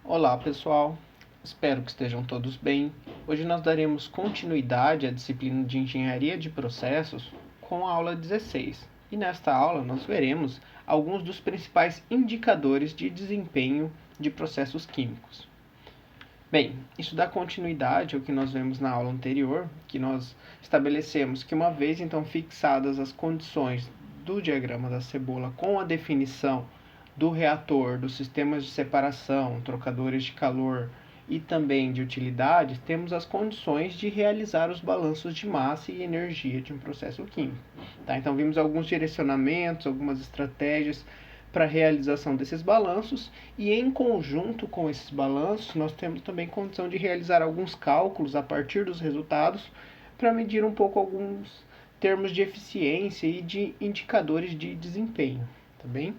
Olá pessoal, espero que estejam todos bem. Hoje nós daremos continuidade à disciplina de Engenharia de Processos com a aula 16. E nesta aula nós veremos alguns dos principais indicadores de desempenho de processos químicos. Bem, isso dá continuidade ao que nós vemos na aula anterior, que nós estabelecemos que uma vez então fixadas as condições do diagrama da cebola com a definição do reator, dos sistemas de separação, trocadores de calor e também de utilidades, temos as condições de realizar os balanços de massa e energia de um processo químico. Tá? Então vimos alguns direcionamentos, algumas estratégias para a realização desses balanços e em conjunto com esses balanços nós temos também condição de realizar alguns cálculos a partir dos resultados para medir um pouco alguns termos de eficiência e de indicadores de desempenho, tá bem?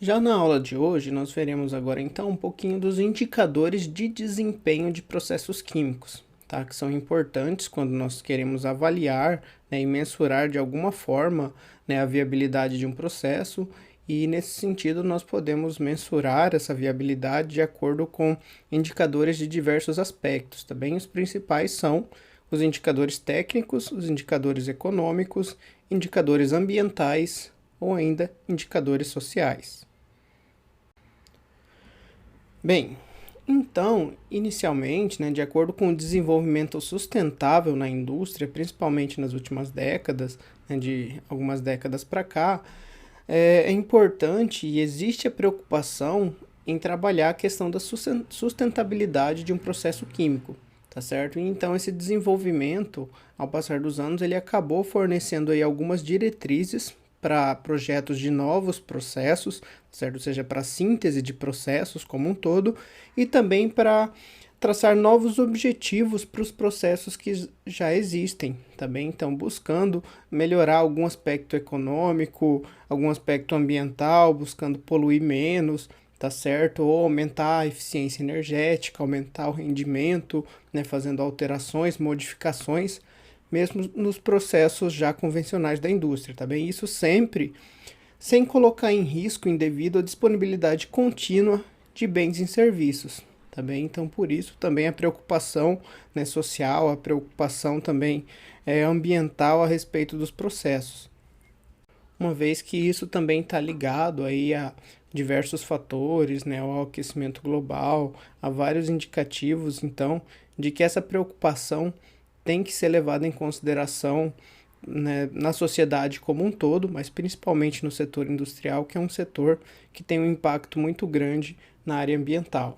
Já na aula de hoje, nós veremos agora então um pouquinho dos indicadores de desempenho de processos químicos, tá? Que são importantes quando nós queremos avaliar, né, e mensurar de alguma forma, né, a viabilidade de um processo, e nesse sentido nós podemos mensurar essa viabilidade de acordo com indicadores de diversos aspectos, tá bem? Os principais são os indicadores técnicos, os indicadores econômicos, indicadores ambientais ou ainda indicadores sociais. Bem, então, inicialmente, né, de acordo com o desenvolvimento sustentável na indústria, principalmente nas últimas décadas, né, de algumas décadas para cá, é importante e existe a preocupação em trabalhar a questão da sustentabilidade de um processo químico, tá certo? E então esse desenvolvimento, ao passar dos anos, ele acabou fornecendo aí algumas diretrizes para projetos de novos processos, certo? Ou seja, para síntese de processos como um todo, e também para traçar novos objetivos para os processos que já existem, tá bem? Então, buscando melhorar algum aspecto econômico, algum aspecto ambiental, buscando poluir menos, tá certo? Ou aumentar a eficiência energética, aumentar o rendimento, né? Fazendo alterações, modificações, mesmo nos processos já convencionais da indústria, tá bem? Isso sempre sem colocar em risco indevido a disponibilidade contínua de bens e serviços, tá bem? Então, por isso, também a preocupação, né, social, a preocupação também ambiental a respeito dos processos, uma vez que isso também está ligado aí a diversos fatores, né, ao aquecimento global, a vários indicativos, então, de que essa preocupação tem que ser levada em consideração, né, na sociedade como um todo, mas principalmente no setor industrial, que é um setor que tem um impacto muito grande na área ambiental.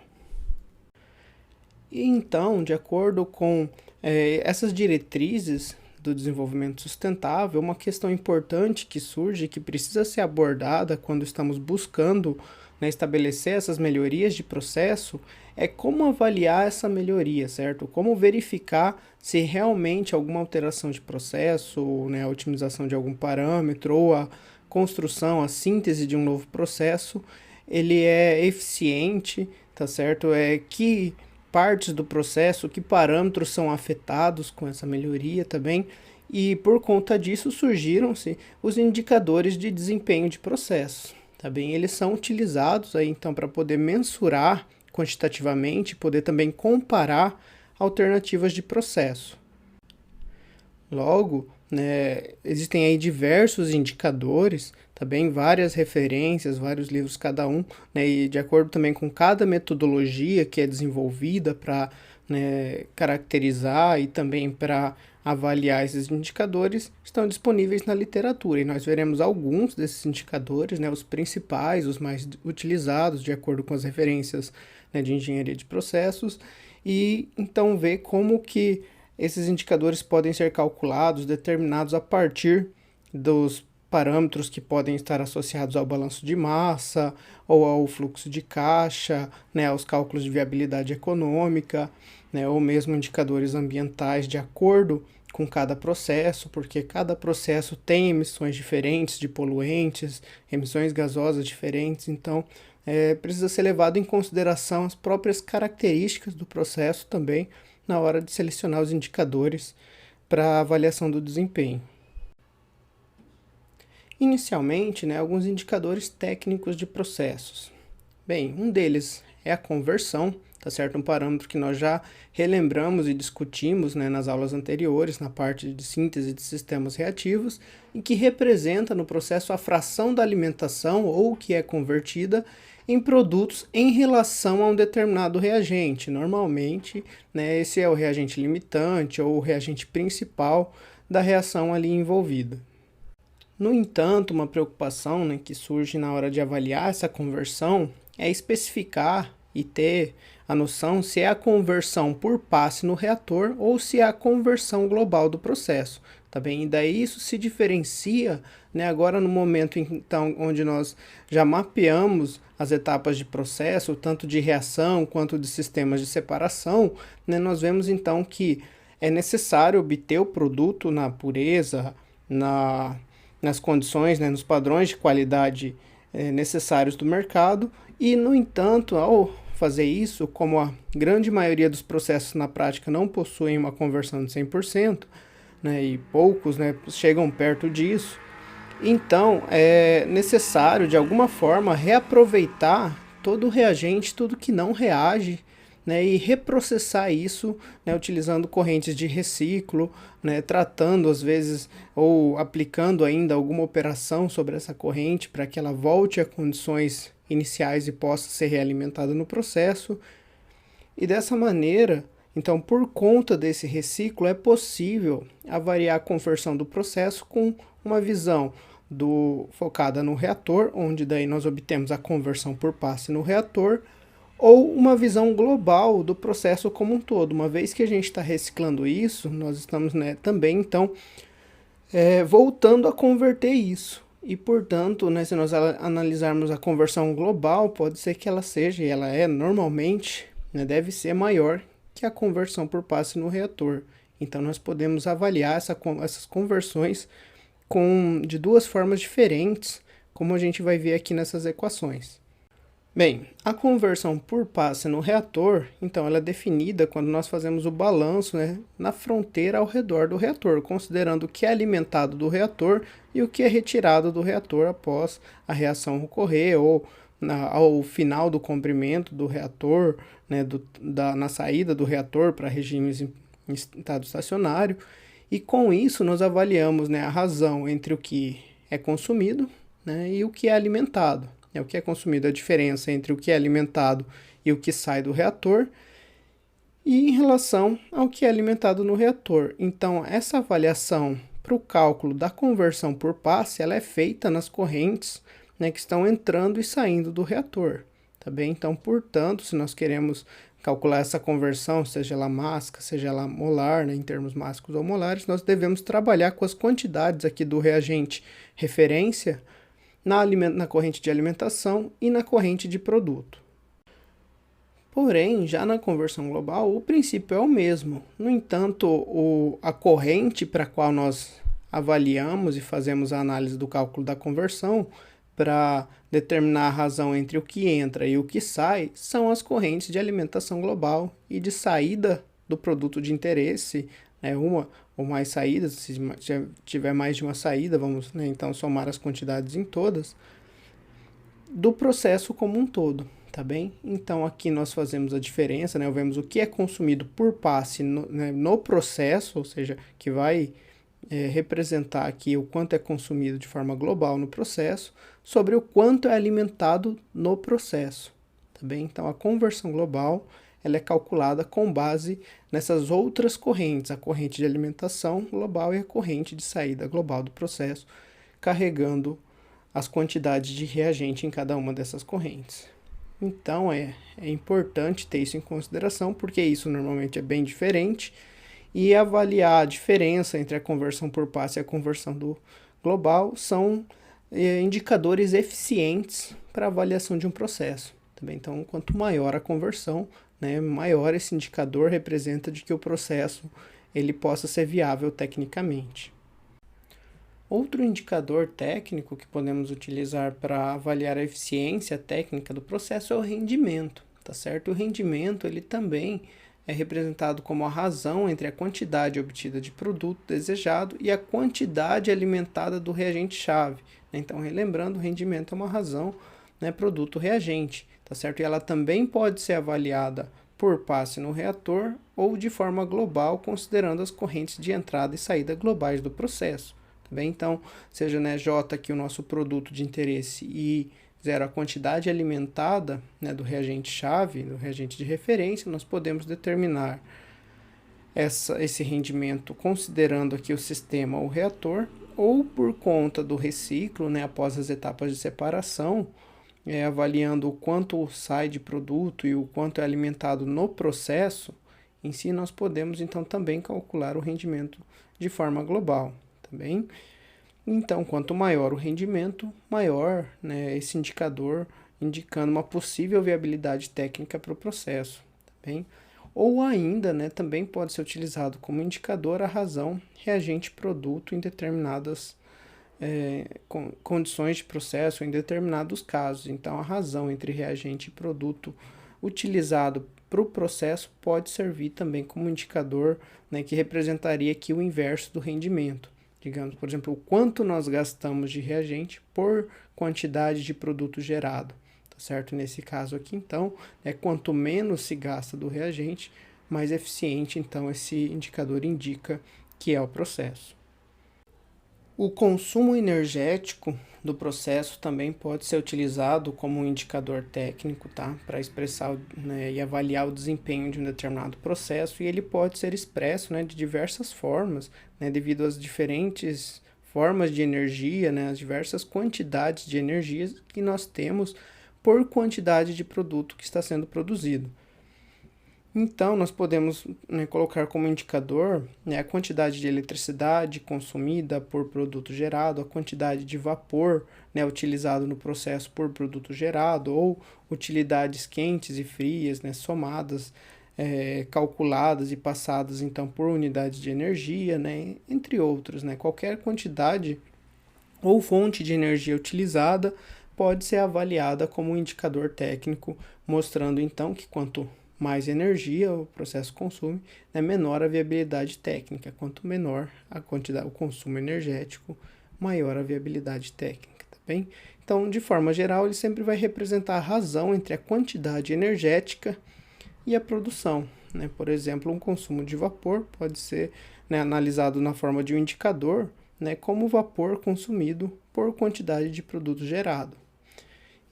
E então, de acordo com essas diretrizes do desenvolvimento sustentável, uma questão importante que surge, que precisa ser abordada quando estamos buscando, né, estabelecer essas melhorias de processo, é como avaliar essa melhoria, certo? Como verificar se realmente alguma alteração de processo, né, a otimização de algum parâmetro ou a construção, a síntese de um novo processo, ele é eficiente, tá certo? Que partes do processo, que parâmetros são afetados com essa melhoria também, e por conta disso surgiram-se os indicadores de desempenho de processo, tá bem? Eles são utilizados aí então para poder mensurar quantitativamente, poder também comparar alternativas de processo. Logo, né, existem aí diversos indicadores, também várias referências, vários livros cada um, né, e de acordo também com cada metodologia que é desenvolvida para, né, caracterizar e também para avaliar esses indicadores, estão disponíveis na literatura, e nós veremos alguns desses indicadores, né, os principais, os mais utilizados, de acordo com as referências, né, de engenharia de processos, e então ver como que esses indicadores podem ser calculados, determinados a partir dos parâmetros que podem estar associados ao balanço de massa ou ao fluxo de caixa, né, aos cálculos de viabilidade econômica, né, ou mesmo indicadores ambientais de acordo com cada processo, porque cada processo tem emissões diferentes de poluentes, emissões gasosas diferentes, então precisa ser levado em consideração as próprias características do processo também na hora de selecionar os indicadores para avaliação do desempenho. Inicialmente, né, alguns indicadores técnicos de processos. Bem, um deles é a conversão, tá certo? Um parâmetro que nós já relembramos e discutimos, né, nas aulas anteriores, na parte de síntese de sistemas reativos, e que representa no processo a fração da alimentação, ou que é convertida, em produtos em relação a um determinado reagente. Normalmente, né, esse é o reagente limitante ou o reagente principal da reação ali envolvida. No entanto, uma preocupação, né, que surge na hora de avaliar essa conversão é especificar e ter a noção se é a conversão por passe no reator ou se é a conversão global do processo, tá bem? E daí isso se diferencia, né, agora no momento então onde nós já mapeamos as etapas de processo, tanto de reação quanto de sistemas de separação, né, nós vemos então que é necessário obter o produto na pureza, nas condições, né, nos padrões de qualidade necessários do mercado, e no entanto, ao fazer isso, como a grande maioria dos processos na prática não possuem uma conversão de 100%, né, e poucos, né, chegam perto disso, então é necessário de alguma forma reaproveitar todo o reagente, tudo que não reage, né, e reprocessar isso, né, utilizando correntes de reciclo, né, tratando às vezes ou aplicando ainda alguma operação sobre essa corrente para que ela volte a condições iniciais e possa ser realimentada no processo. E dessa maneira, então, por conta desse reciclo, é possível avaliar a conversão do processo com uma visão focada no reator, onde daí nós obtemos a conversão por passe no reator, ou uma visão global do processo como um todo. Uma vez que a gente está reciclando isso, nós estamos, né, também, então, voltando a converter isso. E, portanto, né, se nós analisarmos a conversão global, pode ser que ela seja, e ela é normalmente, né, deve ser maior que a conversão por passe no reator. Então, nós podemos avaliar essas conversões de duas formas diferentes, como a gente vai ver aqui nessas equações. Bem, a conversão por passe no reator, então, ela é definida quando nós fazemos o balanço, né, na fronteira ao redor do reator, considerando o que é alimentado do reator e o que é retirado do reator após a reação ocorrer ou ao final do comprimento do reator, né, na saída do reator para regimes em estado estacionário. E com isso nós avaliamos, né, a razão entre o que é consumido, né, e o que é alimentado. O que é consumido, a diferença entre o que é alimentado e o que sai do reator, e em relação ao que é alimentado no reator. Então, essa avaliação para o cálculo da conversão por passe, ela é feita nas correntes, né, que estão entrando e saindo do reator, tá bem? Então, portanto, se nós queremos calcular essa conversão, seja ela mássica, seja ela molar, né, em termos mássicos ou molares, nós devemos trabalhar com as quantidades aqui do reagente referência, na corrente de alimentação e na corrente de produto. Porém, já na conversão global, o princípio é o mesmo. No entanto, a corrente para a qual nós avaliamos e fazemos a análise do cálculo da conversão para determinar a razão entre o que entra e o que sai são as correntes de alimentação global e de saída do produto de interesse, né, uma ou mais saídas. Se tiver mais de uma saída, vamos, né, então somar as quantidades em todas, do processo como um todo, tá bem? Então aqui nós fazemos a diferença, né, vemos o que é consumido por passe no processo, ou seja, que vai representar aqui o quanto é consumido de forma global no processo, sobre o quanto é alimentado no processo, tá bem? Então a conversão global, ela é calculada com base nessas outras correntes, a corrente de alimentação global e a corrente de saída global do processo, carregando as quantidades de reagente em cada uma dessas correntes. Então é importante ter isso em consideração, porque isso normalmente é bem diferente, e avaliar a diferença entre a conversão por passe e a conversão do global são indicadores eficientes para a avaliação de um processo. Também, então, quanto maior a conversão, né, maior esse indicador representa de que o processo ele possa ser viável tecnicamente. Outro indicador técnico que podemos utilizar para avaliar a eficiência técnica do processo é o rendimento, tá certo? O rendimento ele também é representado como a razão entre a quantidade obtida de produto desejado e a quantidade alimentada do reagente-chave. Então, relembrando, o rendimento é uma razão, né, produto-reagente. tá certo? E ela também pode ser avaliada por passe no reator ou de forma global, considerando as correntes de entrada e saída globais do processo. Tá bem? Então, seja, né, J aqui o nosso produto de interesse e 0 a quantidade alimentada, né, do reagente-chave, do reagente de referência, nós podemos determinar esse rendimento considerando aqui o sistema ou reator, ou por conta do reciclo, né, após as etapas de separação, avaliando o quanto sai de produto e o quanto é alimentado no processo em si, nós podemos então também calcular o rendimento de forma global, tá bem? Então, quanto maior o rendimento, maior, né, esse indicador indicando uma possível viabilidade técnica para o processo, tá bem? Ou ainda, né, também pode ser utilizado como indicador a razão reagente-produto em determinadas condições de processo, em determinados casos. Então, a razão entre reagente e produto utilizado para o processo pode servir também como indicador, né, que representaria aqui o inverso do rendimento. Digamos, por exemplo, o quanto nós gastamos de reagente por quantidade de produto gerado. Certo? Nesse caso aqui, então, quanto menos se gasta do reagente, mais eficiente, então, esse indicador indica que é o processo. O consumo energético do processo também pode ser utilizado como um indicador técnico, tá? Para expressar, né, e avaliar o desempenho de um determinado processo, e ele pode ser expresso, né, de diversas formas, né, devido às diferentes formas de energia, né, as diversas quantidades de energia que nós temos por quantidade de produto que está sendo produzido. Então, nós podemos, né, colocar como indicador, né, a quantidade de eletricidade consumida por produto gerado, a quantidade de vapor, né, utilizado no processo por produto gerado, ou utilidades quentes e frias, né, somadas, calculadas e passadas então por unidades de energia, né, entre outros. Né, qualquer quantidade ou fonte de energia utilizada pode ser avaliada como um indicador técnico, mostrando então que quanto mais energia o processo consome, né, menor a viabilidade técnica. Quanto menor a quantidade, o consumo energético, maior a viabilidade técnica, tá bem? Então, de forma geral, ele sempre vai representar a razão entre a quantidade energética e a produção. Né? Por exemplo, um consumo de vapor pode ser, né, analisado na forma de um indicador, né, como o vapor consumido por quantidade de produto gerado.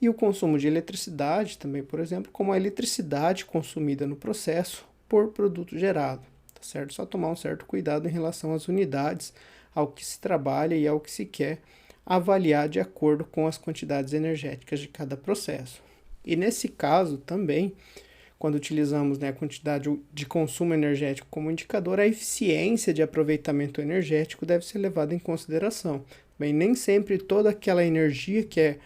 E o consumo de eletricidade também, por exemplo, como a eletricidade consumida no processo por produto gerado, tá certo? Só tomar um certo cuidado em relação às unidades, ao que se trabalha e ao que se quer avaliar de acordo com as quantidades energéticas de cada processo. E nesse caso também, quando utilizamos, né, a quantidade de consumo energético como indicador, a eficiência de aproveitamento energético deve ser levada em consideração. Bem, nem sempre toda aquela energia que é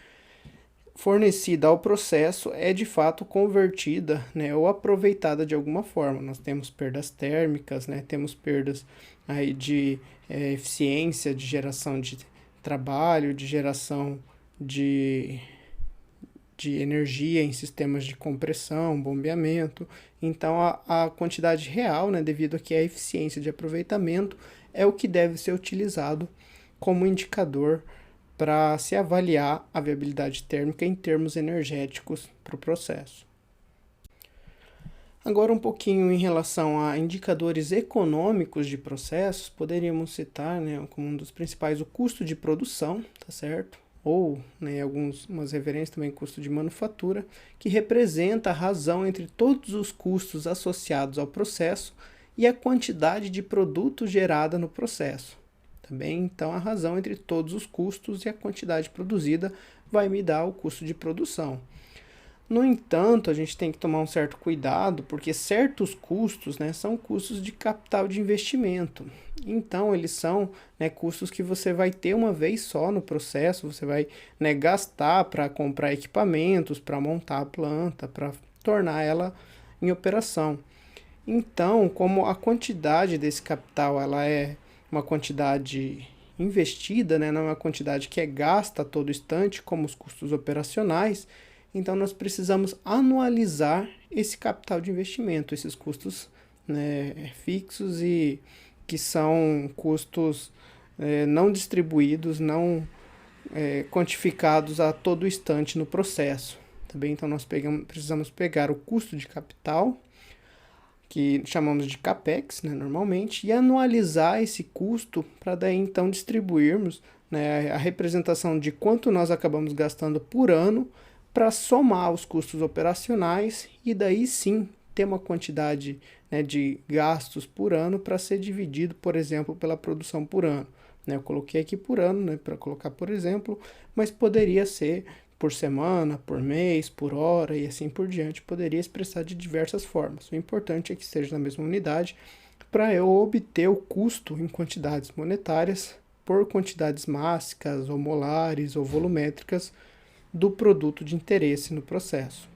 fornecida ao processo é de fato convertida, né, ou aproveitada de alguma forma. Nós temos perdas térmicas, né, temos perdas aí de eficiência, de geração de trabalho, de geração de energia em sistemas de compressão, bombeamento. Então, a quantidade real, né, devido a que a eficiência de aproveitamento é o que deve ser utilizado como indicador para se avaliar a viabilidade térmica em termos energéticos para o processo. Agora um pouquinho em relação a indicadores econômicos de processos, poderíamos citar, né, como um dos principais o custo de produção, tá certo? Ou, né, algumas referências também custo de manufatura, que representa a razão entre todos os custos associados ao processo e a quantidade de produto gerada no processo. Também, então, a razão entre todos os custos e a quantidade produzida vai me dar o custo de produção. No entanto, a gente tem que tomar um certo cuidado, porque certos custos, né, são custos de capital de investimento. Então, eles são, né, custos que você vai ter uma vez só no processo, você vai, né, gastar para comprar equipamentos, para montar a planta, para tornar ela em operação. Então, como a quantidade desse capital ela é uma quantidade investida, né, não é uma quantidade que é gasta a todo instante, como os custos operacionais, então nós precisamos anualizar esse capital de investimento, esses custos, né, fixos e que são custos não distribuídos, não quantificados a todo instante no processo. Também, então, nós precisamos pegar o custo de capital, que chamamos de CAPEX, né, normalmente, e anualizar esse custo para daí, então, distribuirmos, né, a representação de quanto nós acabamos gastando por ano para somar os custos operacionais e daí sim ter uma quantidade, né, de gastos por ano para ser dividido, por exemplo, pela produção por ano. Né, eu coloquei aqui por ano, né, para colocar por exemplo, mas poderia ser por semana, por mês, por hora e assim por diante, poderia expressar de diversas formas. O importante é que esteja na mesma unidade para eu obter o custo em quantidades monetárias por quantidades mássicas, ou molares, ou volumétricas do produto de interesse no processo.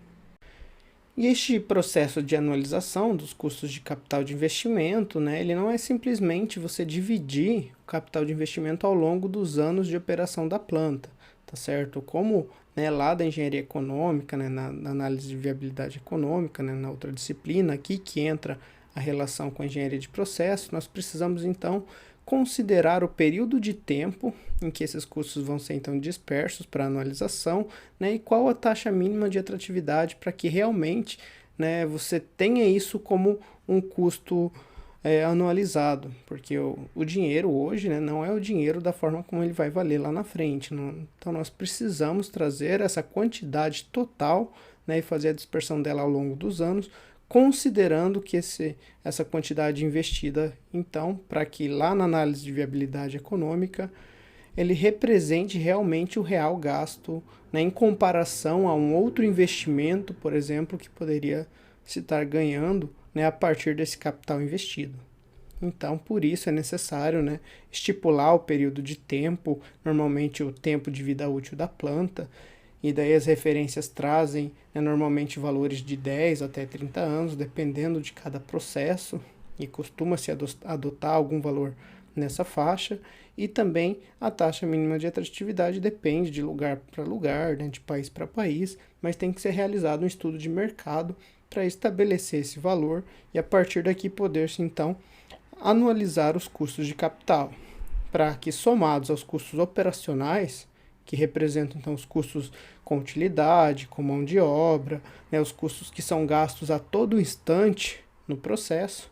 E este processo de anualização dos custos de capital de investimento, né, ele não é simplesmente você dividir o capital de investimento ao longo dos anos de operação da planta, tá certo? Como, né, lá da engenharia econômica, né, na análise de viabilidade econômica, né, na outra disciplina aqui que entra a relação com a engenharia de processo, nós precisamos então considerar o período de tempo em que esses custos vão ser então dispersos para anualização, né, e qual a taxa mínima de atratividade para que realmente, né, você tenha isso como um custo anualizado, porque o dinheiro hoje, né, não é o dinheiro da forma como ele vai valer lá na frente. Então nós precisamos trazer essa quantidade total, né, e fazer a dispersão dela ao longo dos anos, considerando que essa quantidade investida, então, para que lá na análise de viabilidade econômica, ele represente realmente o real gasto, né, em comparação a um outro investimento, por exemplo, que poderia se estar ganhando, né, a partir desse capital investido. Então, por isso é necessário, né, estipular o período de tempo, normalmente o tempo de vida útil da planta, e daí as referências trazem, né, normalmente valores de 10 até 30 anos, dependendo de cada processo, e costuma-se adotar algum valor nessa faixa, e também a taxa mínima de atratividade depende de lugar para lugar, né, de país para país, mas tem que ser realizado um estudo de mercado para estabelecer esse valor e a partir daqui poder-se então anualizar os custos de capital, para que somados aos custos operacionais, que representam então os custos com utilidade, com mão de obra, né, os custos que são gastos a todo instante no processo,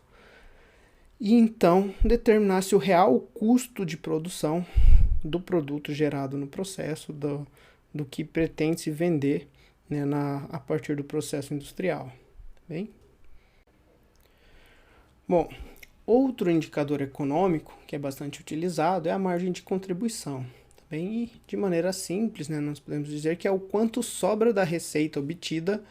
e então determinar-se o real custo de produção do produto gerado no processo, do que pretende-se vender, né, a partir do processo industrial. Tá bem? Bom, outro indicador econômico que é bastante utilizado é a margem de contribuição. Bem, e de maneira simples, né, nós podemos dizer que é o quanto sobra da receita obtida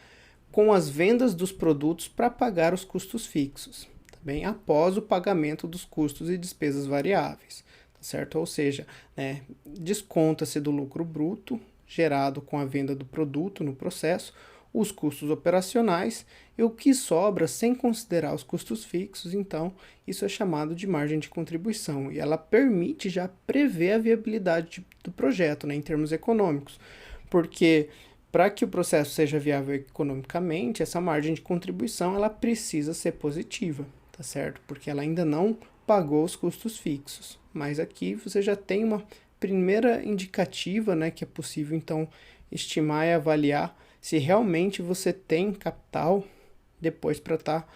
com as vendas dos produtos para pagar os custos fixos, tá bem? Após o pagamento dos custos e despesas variáveis, tá certo? Ou seja, né, desconta-se do lucro bruto gerado com a venda do produto no processo, os custos operacionais e o que sobra sem considerar os custos fixos, então isso é chamado de margem de contribuição e ela permite já prever a viabilidade do projeto, né, em termos econômicos, porque para que o processo seja viável economicamente, essa margem de contribuição ela precisa ser positiva, tá certo? Porque ela ainda não pagou os custos fixos, mas aqui você já tem uma primeira indicativa, né, que é possível então estimar e avaliar se realmente você tem capital depois para estar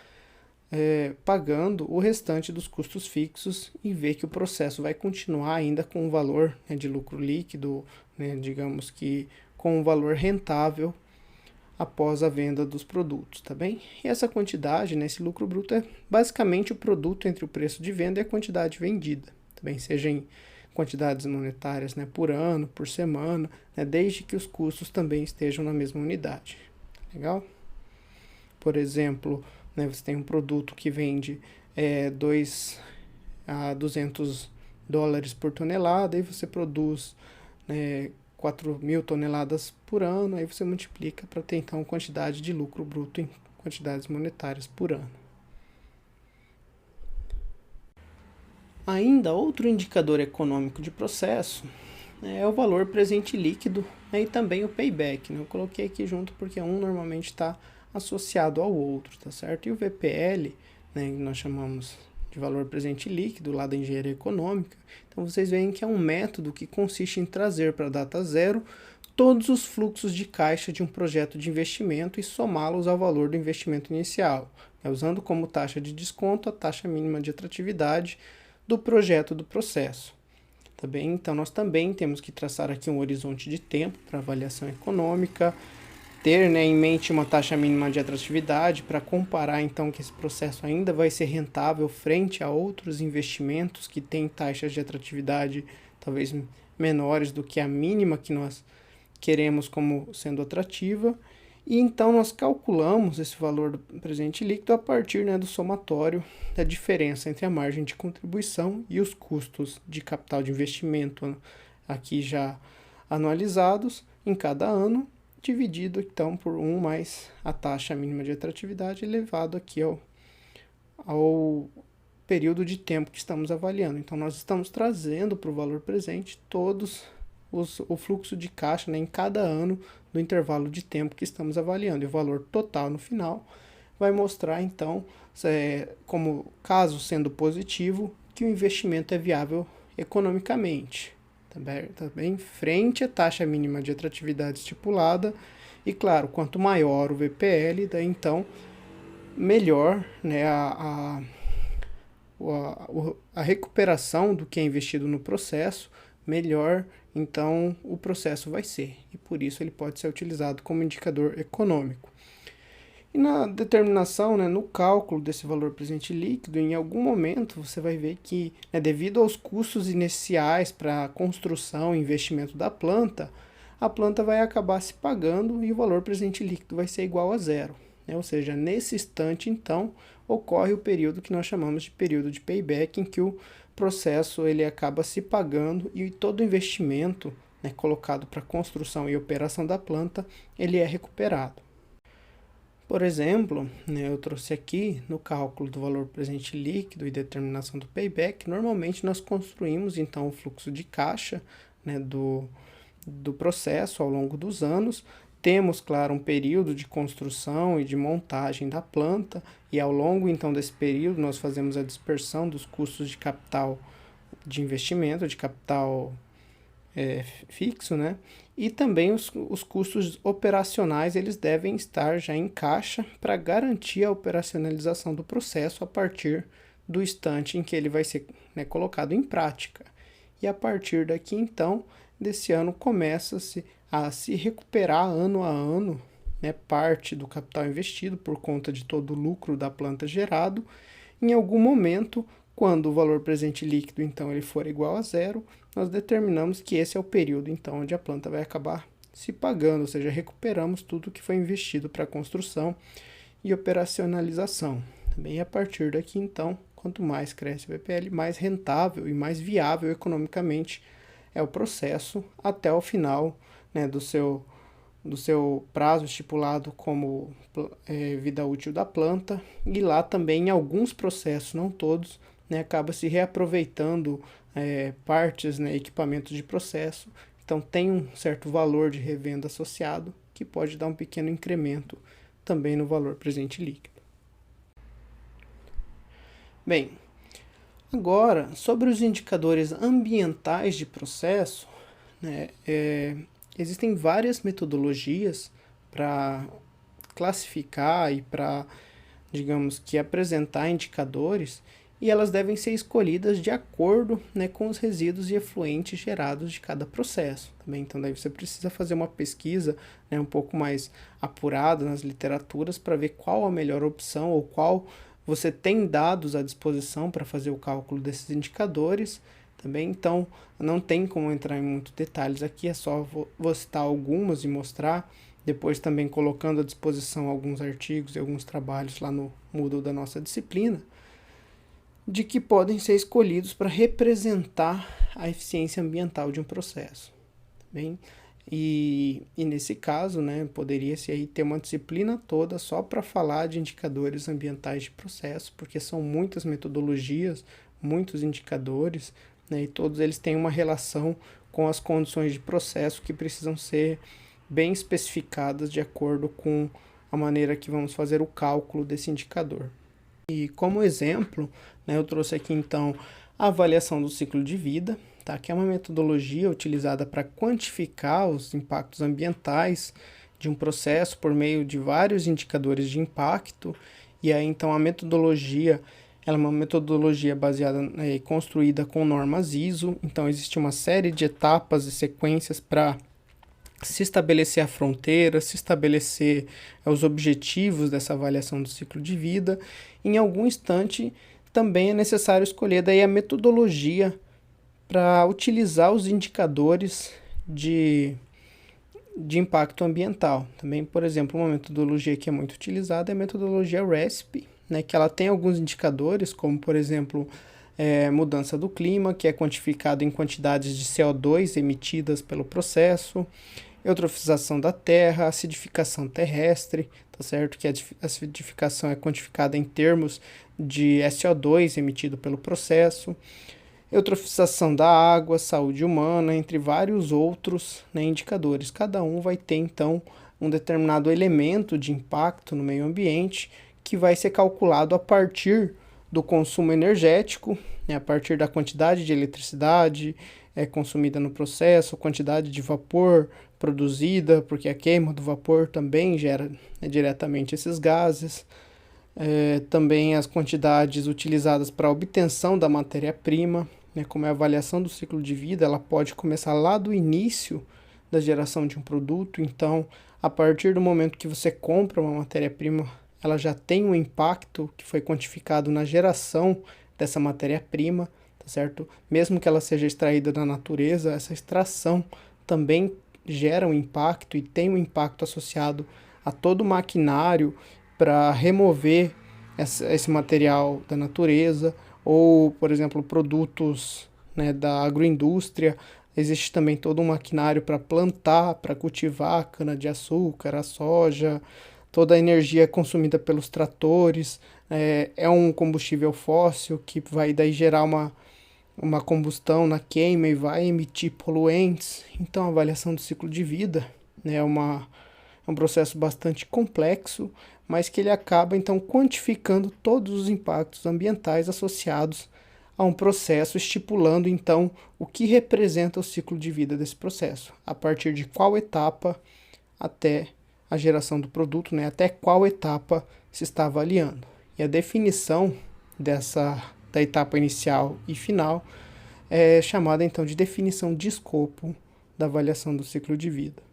pagando o restante dos custos fixos e ver que o processo vai continuar ainda com um valor, né, de lucro líquido, né, digamos que com um valor rentável após a venda dos produtos, tá bem? E essa quantidade, né, esse lucro bruto é basicamente o produto entre o preço de venda e a quantidade vendida, tá bem? Seja em quantidades monetárias, né, por ano, por semana, né, desde que os custos também estejam na mesma unidade. Legal? Por exemplo, né, você tem um produto que vende 2 a 200 dólares por tonelada e você produz 4.000 toneladas por ano, aí você multiplica para ter então quantidade de lucro bruto em quantidades monetárias por ano. Ainda outro indicador econômico de processo é o valor presente líquido, né, e também o payback. Né? Eu coloquei aqui junto porque um normalmente está associado ao outro, tá certo? E o VPL, né, que nós chamamos de valor presente líquido lá da engenharia econômica. Então vocês veem que é um método que consiste em trazer para a data zero todos os fluxos de caixa de um projeto de investimento e somá-los ao valor do investimento inicial, usando como taxa de desconto a taxa mínima de atratividade do projeto do processo. Tá bem? Então, nós também temos que traçar aqui um horizonte de tempo para avaliação econômica, ter, né, em mente uma taxa mínima de atratividade para comparar então que esse processo ainda vai ser rentável frente a outros investimentos que têm taxas de atratividade talvez menores do que a mínima que nós queremos como sendo atrativa, e então nós calculamos esse valor do presente líquido a partir, né, do somatório da diferença entre a margem de contribuição e os custos de capital de investimento aqui já anualizados em cada ano, dividido então por 1 mais a taxa mínima de atratividade elevado aqui ao período de tempo que estamos avaliando. Então nós estamos trazendo para o valor presente todos o fluxo de caixa, né, em cada ano do intervalo de tempo que estamos avaliando. E o valor total no final vai mostrar, então, como caso sendo positivo, que o investimento é viável economicamente. Também frente à taxa mínima de atratividade estipulada. E, claro, quanto maior o VPL, daí, então, melhor, né, a recuperação do que é investido no processo, melhor então o processo vai ser, e por isso ele pode ser utilizado como indicador econômico. E na determinação, né, no cálculo desse valor presente líquido, em algum momento você vai ver que, né, devido aos custos iniciais para a construção e investimento da planta, a planta vai acabar se pagando e o valor presente líquido vai ser igual a zero. Né? Ou seja, nesse instante, então, ocorre o período que nós chamamos de período de payback, em que o processo ele acaba se pagando e todo o investimento, né, colocado para construção e operação da planta, ele é recuperado. Por exemplo, né, eu trouxe aqui no cálculo do valor presente líquido e determinação do payback, normalmente nós construímos então o fluxo de caixa, né, do processo ao longo dos anos. Temos, claro, um período de construção e de montagem da planta, e ao longo, então, desse período, nós fazemos a dispersão dos custos de capital de investimento, de capital fixo, né? E também os custos operacionais, eles devem estar já em caixa para garantir a operacionalização do processo a partir do instante em que ele vai ser, né, colocado em prática. E a partir daqui, então, desse ano, começa-se a se recuperar ano a ano, né, parte do capital investido por conta de todo o lucro da planta gerado. Em algum momento, quando o valor presente líquido então ele for igual a zero, nós determinamos que esse é o período então onde a planta vai acabar se pagando, ou seja, recuperamos tudo que foi investido para construção e operacionalização. Também a partir daqui, então, quanto mais cresce o VPL, mais rentável e mais viável economicamente é o processo até o final, né, do seu prazo estipulado como vida útil da planta. E lá também, em alguns processos, não todos, né, acaba se reaproveitando partes, né, equipamentos de processo. Então tem um certo valor de revenda associado que pode dar um pequeno incremento também no valor presente líquido. Bem, agora sobre os indicadores ambientais de processo, né, existem várias metodologias para classificar e para, digamos que, apresentar indicadores, e elas devem ser escolhidas de acordo, né, com os resíduos e efluentes gerados de cada processo. Também, então, daí você precisa fazer uma pesquisa, né, um pouco mais apurada nas literaturas para ver qual a melhor opção ou qual você tem dados à disposição para fazer o cálculo desses indicadores. Também, então, não tem como entrar em muitos detalhes aqui, é só vou citar algumas e mostrar, depois também colocando à disposição alguns artigos e alguns trabalhos lá no Moodle da nossa disciplina, de que podem ser escolhidos para representar a eficiência ambiental de um processo. Bem, e nesse caso, né, poderia-se aí ter uma disciplina toda só para falar de indicadores ambientais de processo, porque são muitas metodologias, muitos indicadores, né, e todos eles têm uma relação com as condições de processo que precisam ser bem especificadas de acordo com a maneira que vamos fazer o cálculo desse indicador. E como exemplo, né, eu trouxe aqui então a avaliação do ciclo de vida, tá? Que é uma metodologia utilizada para quantificar os impactos ambientais de um processo por meio de vários indicadores de impacto. E aí, então, a metodologia, ela é uma metodologia baseada e construída com normas ISO. Então, existe uma série de etapas e sequências para se estabelecer a fronteira, se estabelecer os objetivos dessa avaliação do ciclo de vida. Em algum instante, também é necessário escolher daí a metodologia para utilizar os indicadores de impacto ambiental. Também, por exemplo, uma metodologia que é muito utilizada é a metodologia RESP, né, que ela tem alguns indicadores, como, por exemplo, mudança do clima, que é quantificado em quantidades de CO2 emitidas pelo processo, eutrofização da terra, acidificação terrestre, tá certo? Que a acidificação é quantificada em termos de SO2 emitido pelo processo, eutrofização da água, saúde humana, entre vários outros, né, indicadores. Cada um vai ter, então, um determinado elemento de impacto no meio ambiente que vai ser calculado a partir do consumo energético, né, a partir da quantidade de eletricidade consumida no processo, quantidade de vapor produzida, porque a queima do vapor também gera, né, diretamente esses gases. Também as quantidades utilizadas para a obtenção da matéria-prima, né, como é a avaliação do ciclo de vida, ela pode começar lá do início da geração de um produto. Então, a partir do momento que você compra uma matéria-prima, ela já tem um impacto que foi quantificado na geração dessa matéria-prima, tá certo? Mesmo que ela seja extraída da natureza, essa extração também gera um impacto e tem um impacto associado a todo o maquinário para remover esse material da natureza, ou, por exemplo, produtos, né, da agroindústria. Existe também todo um maquinário para plantar, para cultivar a cana-de-açúcar, a soja, toda a energia consumida pelos tratores, é um combustível fóssil que vai daí gerar uma combustão na queima e vai emitir poluentes. Então, a avaliação do ciclo de vida, né, é um processo bastante complexo, mas que ele acaba, então, quantificando todos os impactos ambientais associados a um processo, estipulando, então, o que representa o ciclo de vida desse processo, a partir de qual etapa até a geração do produto, né, até qual etapa se está avaliando. E a definição da etapa inicial e final é chamada, então, de definição de escopo da avaliação do ciclo de vida.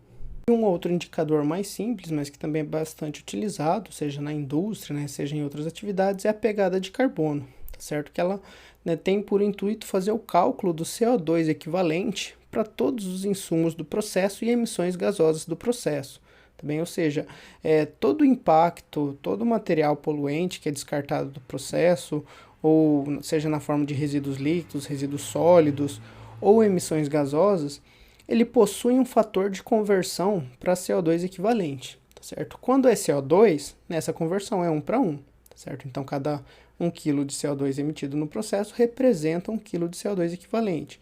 Um outro indicador mais simples, mas que também é bastante utilizado, seja na indústria, né, seja em outras atividades, é a pegada de carbono, tá certo? Que ela, né, tem por intuito fazer o cálculo do CO2 equivalente para todos os insumos do processo e emissões gasosas do processo. Também, ou seja, todo o impacto, todo o material poluente que é descartado do processo, ou seja na forma de resíduos líquidos, resíduos sólidos ou emissões gasosas, ele possui um fator de conversão para CO2 equivalente, tá certo? Quando é CO2, nessa conversão é 1 para 1, tá certo? Então, cada 1 kg de CO2 emitido no processo representa 1 kg de CO2 equivalente.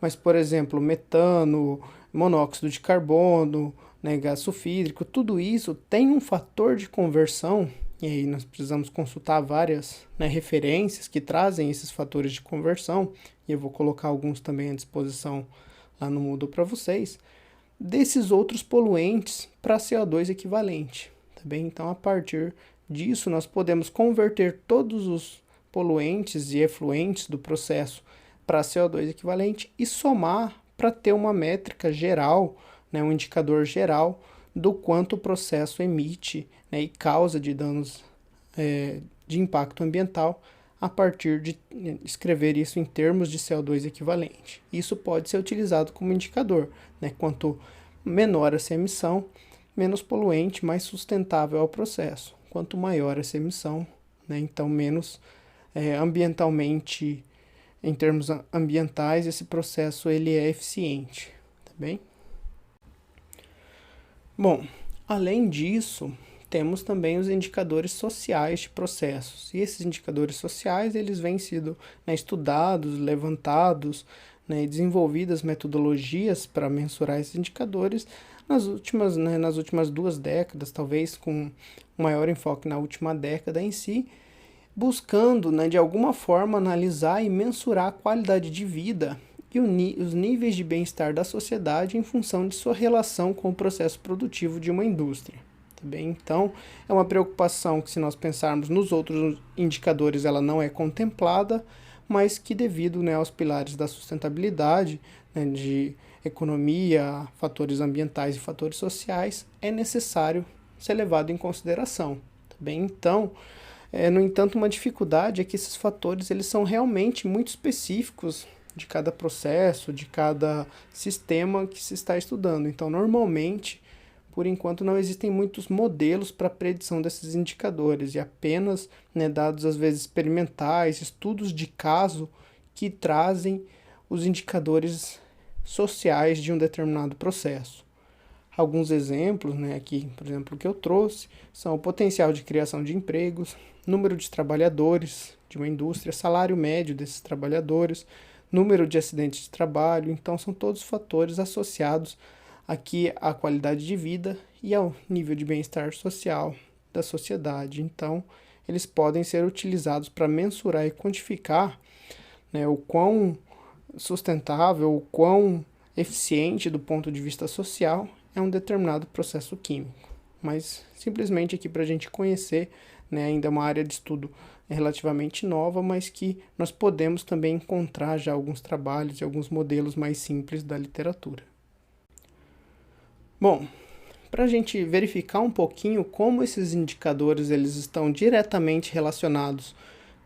Mas, por exemplo, metano, monóxido de carbono, né, gás sulfídrico, tudo isso tem um fator de conversão, e aí nós precisamos consultar várias, né, referências que trazem esses fatores de conversão, e eu vou colocar alguns também à disposição lá no Moodle para vocês, desses outros poluentes para CO2 equivalente, tá bem? Então, a partir disso, nós podemos converter todos os poluentes e efluentes do processo para CO2 equivalente e somar para ter uma métrica geral, né, um indicador geral do quanto o processo emite, né, e causa de danos de impacto ambiental, a partir de escrever isso em termos de CO2 equivalente. Isso pode ser utilizado como indicador, né? Quanto menor essa emissão, menos poluente, mais sustentável é o processo. Quanto maior essa emissão, né, então menos ambientalmente, em termos ambientais, esse processo ele é eficiente, tá bem? Bom, além disso, temos também os indicadores sociais de processos. E esses indicadores sociais, eles vêm sido, né, estudados, levantados, né, e desenvolvidas metodologias para mensurar esses indicadores nas últimas 2 décadas, talvez com maior enfoque na última década em si, buscando, né, de alguma forma analisar e mensurar a qualidade de vida e os níveis de bem-estar da sociedade em função de sua relação com o processo produtivo de uma indústria. Tá bem? Então, é uma preocupação que, se nós pensarmos nos outros indicadores, ela não é contemplada, mas que, devido, né, aos pilares da sustentabilidade, né, de economia, fatores ambientais e fatores sociais, é necessário ser levado em consideração. Tá bem? Então, no entanto, uma dificuldade é que esses fatores eles são realmente muito específicos de cada processo, de cada sistema que se está estudando. Então, normalmente, por enquanto, não existem muitos modelos para predição desses indicadores e apenas, né, dados às vezes experimentais, estudos de caso que trazem os indicadores sociais de um determinado processo. Alguns exemplos, né, aqui, por exemplo, que eu trouxe, são o potencial de criação de empregos, número de trabalhadores de uma indústria, salário médio desses trabalhadores, número de acidentes de trabalho. Então, são todos fatores associados aqui à qualidade de vida e ao nível de bem-estar social da sociedade. Então, eles podem ser utilizados para mensurar e quantificar, né, o quão sustentável, o quão eficiente do ponto de vista social é um determinado processo químico. Mas simplesmente aqui para a gente conhecer, né, ainda é uma área de estudo relativamente nova, mas que nós podemos também encontrar já alguns trabalhos e alguns modelos mais simples da literatura. Bom, para a gente verificar um pouquinho como esses indicadores eles estão diretamente relacionados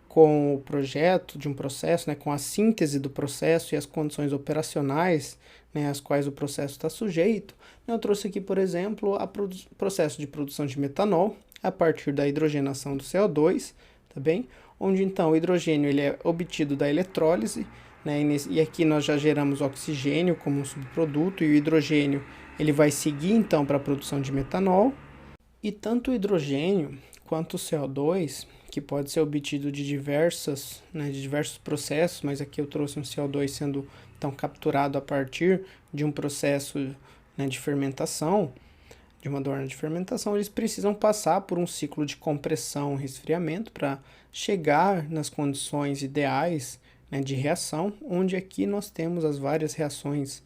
com o projeto de um processo, né, com a síntese do processo e as condições operacionais, né, às quais o processo está sujeito, eu trouxe aqui, por exemplo, o processo de produção de metanol a partir da hidrogenação do CO2, tá bem? Onde então o hidrogênio ele é obtido da eletrólise, né, e aqui nós já geramos oxigênio como um subproduto, e o hidrogênio ele vai seguir então para a produção de metanol, e tanto o hidrogênio quanto o CO2, que pode ser obtido de diversos processos, mas aqui eu trouxe um CO2 sendo então capturado a partir de um processo, né, de fermentação, de uma adorna de fermentação, eles precisam passar por um ciclo de compressão e resfriamento para chegar nas condições ideais, né, de reação, onde aqui nós temos as várias reações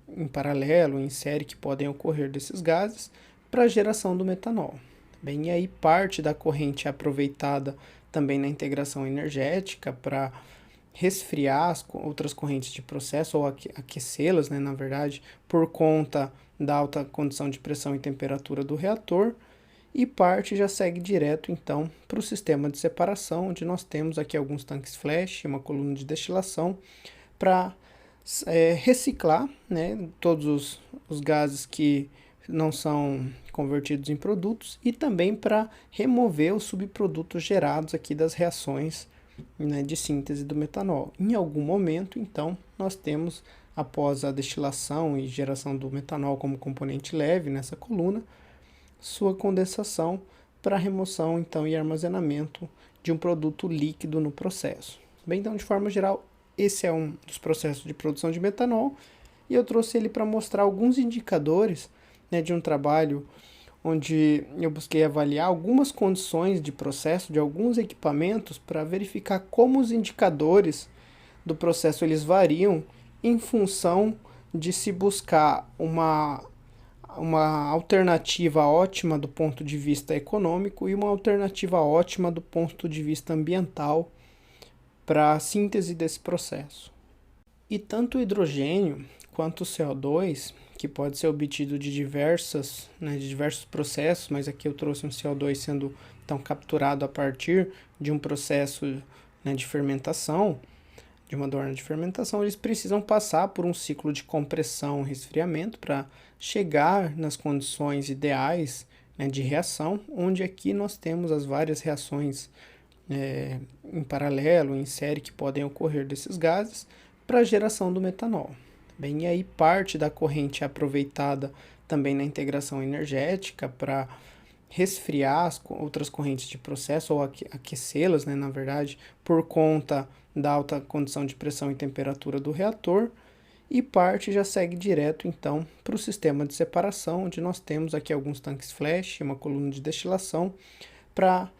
em paralelo, em série, que podem ocorrer desses gases para a geração do metanol. Bem, e aí parte da corrente é aproveitada também na integração energética para resfriar as outras correntes de processo ou aquecê-las, né, na verdade, por conta da alta condição de pressão e temperatura do reator, e parte já segue direto então para o sistema de separação, onde nós temos aqui alguns tanques flash, uma coluna de destilação para reciclar, né, todos os gases que não são convertidos em produtos, e também para remover os subprodutos gerados aqui das reações, né, de síntese do metanol. Em algum momento, então, nós temos, após a destilação e geração do metanol como componente leve nessa coluna, sua condensação para remoção então e armazenamento de um produto líquido no processo. Bem, então, de forma geral, esse é um dos processos de produção de metanol, e eu trouxe ele para mostrar alguns indicadores, né, de um trabalho onde eu busquei avaliar algumas condições de processo de alguns equipamentos para verificar como os indicadores do processo eles variam em função de se buscar uma alternativa ótima do ponto de vista econômico e uma alternativa ótima do ponto de vista ambiental para a síntese desse processo. E tanto o hidrogênio quanto o CO2, que pode ser obtido de diversos processos, mas aqui eu trouxe um CO2 sendo então capturado a partir de um processo, né, de fermentação, de uma adorna de fermentação, eles precisam passar por um ciclo de compressão e resfriamento para chegar nas condições ideais, né, de reação, onde aqui nós temos as várias reações em paralelo, em série, que podem ocorrer desses gases para a geração do metanol. Bem, e aí parte da corrente é aproveitada também na integração energética para resfriar as outras correntes de processo ou aquecê-las, né, na verdade, por conta da alta condição de pressão e temperatura do reator, e parte já segue direto então para o sistema de separação, onde nós temos aqui alguns tanques flash, uma coluna de destilação para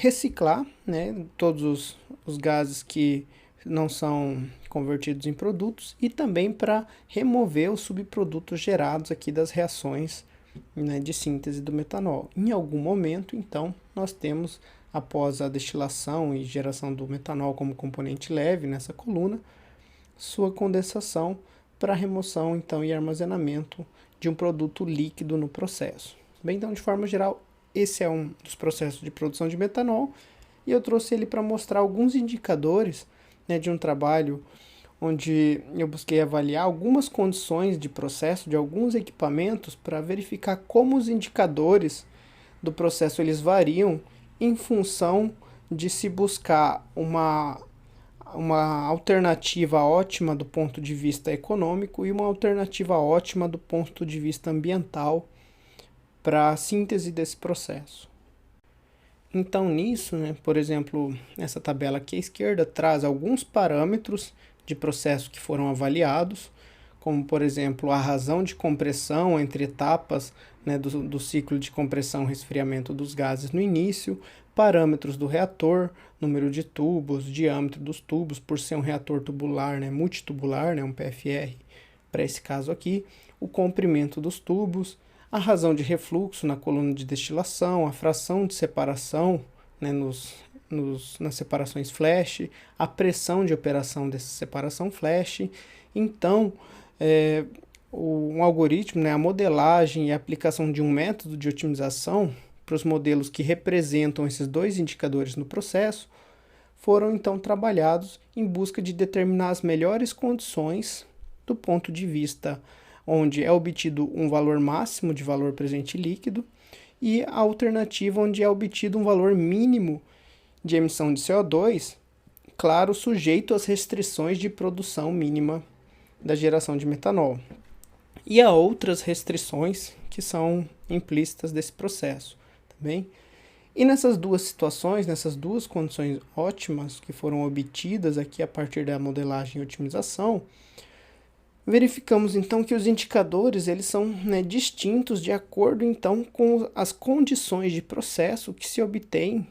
reciclar, né, todos os gases que não são convertidos em produtos, e também para remover os subprodutos gerados aqui das reações, né, de síntese do metanol. Em algum momento, então, nós temos, após a destilação e geração do metanol como componente leve nessa coluna, sua condensação para remoção, então, e armazenamento de um produto líquido no processo. Bem, então, de forma geral, esse é um dos processos de produção de metanol, e eu trouxe ele para mostrar alguns indicadores, né, de um trabalho onde eu busquei avaliar algumas condições de processo de alguns equipamentos para verificar como os indicadores do processo eles variam em função de se buscar uma alternativa ótima do ponto de vista econômico e uma alternativa ótima do ponto de vista ambiental para a síntese desse processo. Então, nisso, né, por exemplo, essa tabela aqui à esquerda traz alguns parâmetros de processo que foram avaliados, como, por exemplo, a razão de compressão entre etapas, né, do ciclo de compressão e resfriamento dos gases no início, parâmetros do reator, número de tubos, diâmetro dos tubos, por ser um reator tubular, né, multitubular, né, um PFR, para esse caso aqui, o comprimento dos tubos, a razão de refluxo na coluna de destilação, a fração de separação, né, nas separações flash, a pressão de operação dessa separação flash. Então, um algoritmo, né, a modelagem e a aplicação de um método de otimização para os modelos que representam esses dois indicadores no processo, foram então trabalhados em busca de determinar as melhores condições do ponto de vista onde é obtido um valor máximo de valor presente líquido e a alternativa onde é obtido um valor mínimo de emissão de CO2, claro, sujeito às restrições de produção mínima da geração de metanol. E há outras restrições que são implícitas desse processo, tá bem? E nessas duas situações, nessas duas condições ótimas que foram obtidas aqui a partir da modelagem e otimização, verificamos então que os indicadores eles são, né, distintos de acordo então com as condições de processo que se obtém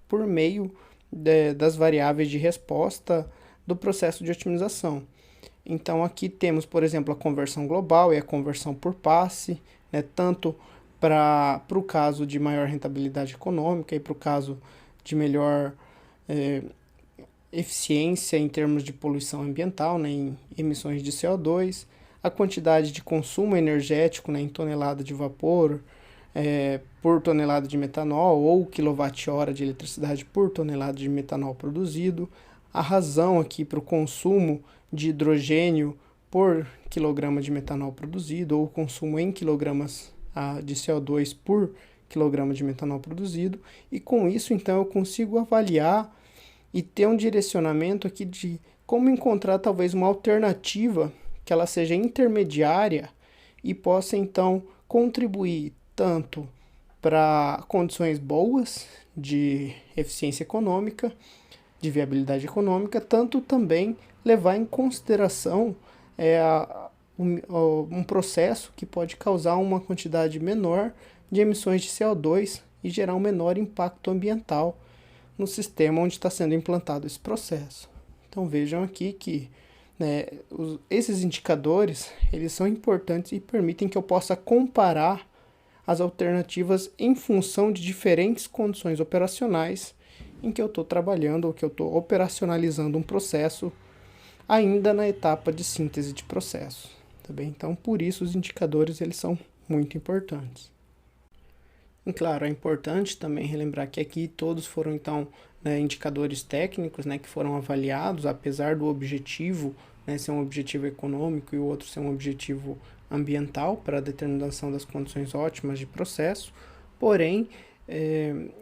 por meio das variáveis de resposta do processo de otimização. Então aqui temos, por exemplo, a conversão global e a conversão por passe, né, tanto para o caso de maior rentabilidade econômica e para o caso de melhor eficiência em termos de poluição ambiental, né, em emissões de CO2, a quantidade de consumo energético, né, em tonelada de vapor por tonelada de metanol ou quilowatt-hora de eletricidade por tonelada de metanol produzido, a razão aqui para o consumo de hidrogênio por quilograma de metanol produzido ou o consumo em quilogramas de CO2 por quilograma de metanol produzido, e com isso então eu consigo avaliar e ter um direcionamento aqui de como encontrar talvez uma alternativa que ela seja intermediária e possa então contribuir tanto para condições boas de eficiência econômica, de viabilidade econômica, tanto também levar em consideração um processo que pode causar uma quantidade menor de emissões de CO2 e gerar um menor impacto ambiental no sistema onde está sendo implantado esse processo. Então vejam aqui que, né, esses indicadores eles são importantes e permitem que eu possa comparar as alternativas em função de diferentes condições operacionais em que eu estou trabalhando ou que eu estou operacionalizando um processo ainda na etapa de síntese de processo. Tá bem? Então, por isso os indicadores eles são muito importantes. E claro, é importante também relembrar que aqui todos foram então, né, indicadores técnicos, né, que foram avaliados, apesar do objetivo, né, ser um objetivo econômico e o outro ser um objetivo ambiental para a determinação das condições ótimas de processo. Porém,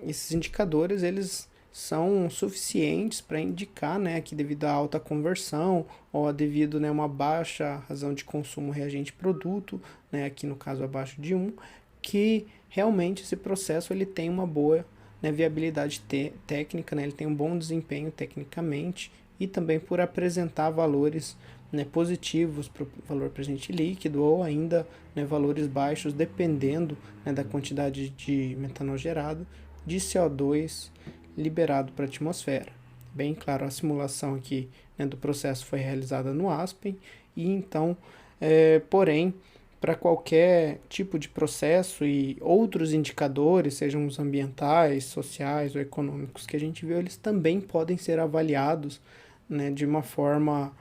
esses indicadores eles são suficientes para indicar, né, que devido à alta conversão ou devido, né, uma baixa razão de consumo reagente-produto, né, aqui no caso abaixo de 1, que realmente esse processo ele tem uma boa, né, viabilidade técnica, né, ele tem um bom desempenho tecnicamente e também por apresentar valores, né, positivos para o valor presente líquido ou ainda, né, valores baixos dependendo, né, da quantidade de metanol gerado, de CO2 liberado para a atmosfera. bem claro, a simulação aqui, né, do processo foi realizada no Aspen, e então, porém, para qualquer tipo de processo e outros indicadores, sejam os ambientais, sociais ou econômicos que a gente viu, eles também podem ser avaliados, né, de uma forma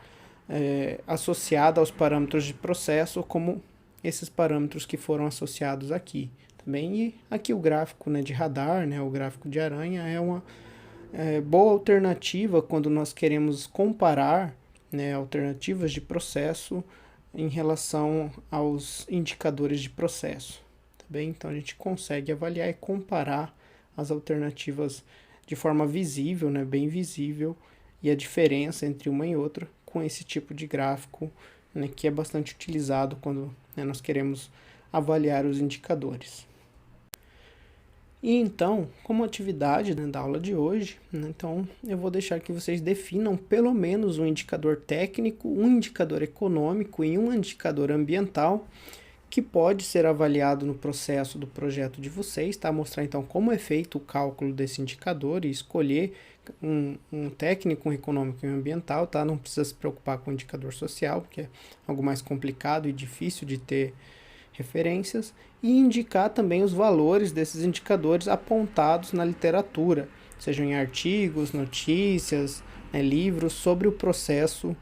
associada aos parâmetros de processo, como esses parâmetros que foram associados aqui. Também, e aqui o gráfico, né, de radar, né, o gráfico de aranha, é uma boa alternativa quando nós queremos comparar, né, alternativas de processo em relação aos indicadores de processo. Tá bem? Então a gente consegue avaliar e comparar as alternativas de forma visível, né, bem visível, e a diferença entre uma e outra com esse tipo de gráfico, né, que é bastante utilizado quando, né, nós queremos avaliar os indicadores. E então, como atividade, né, da aula de hoje, né, então eu vou deixar que vocês definam pelo menos um indicador técnico, um indicador econômico e um indicador ambiental que pode ser avaliado no processo do projeto de vocês, tá? Mostrar então como é feito o cálculo desse indicador e escolher um técnico, um econômico e um ambiental, tá? Não precisa se preocupar com o indicador social, porque é algo mais complicado e difícil de ter referências, e indicar também os valores desses indicadores apontados na literatura, sejam em artigos, notícias, né, livros, sobre o processo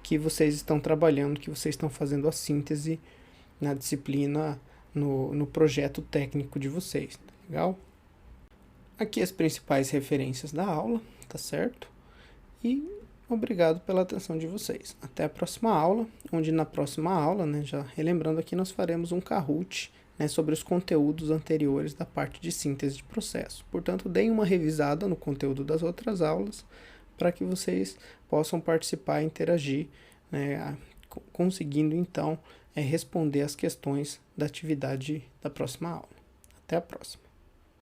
que vocês estão trabalhando, que vocês estão fazendo a síntese na disciplina, no projeto técnico de vocês, tá legal? Aqui as principais referências da aula, tá certo? E obrigado pela atenção de vocês. Até a próxima aula, onde na próxima aula, né, já relembrando aqui, nós faremos um Kahoot, né, sobre os conteúdos anteriores da parte de síntese de processo. Portanto, deem uma revisada no conteúdo das outras aulas para que vocês possam participar e interagir, né, conseguindo então responder as questões da atividade da próxima aula. Até a próxima.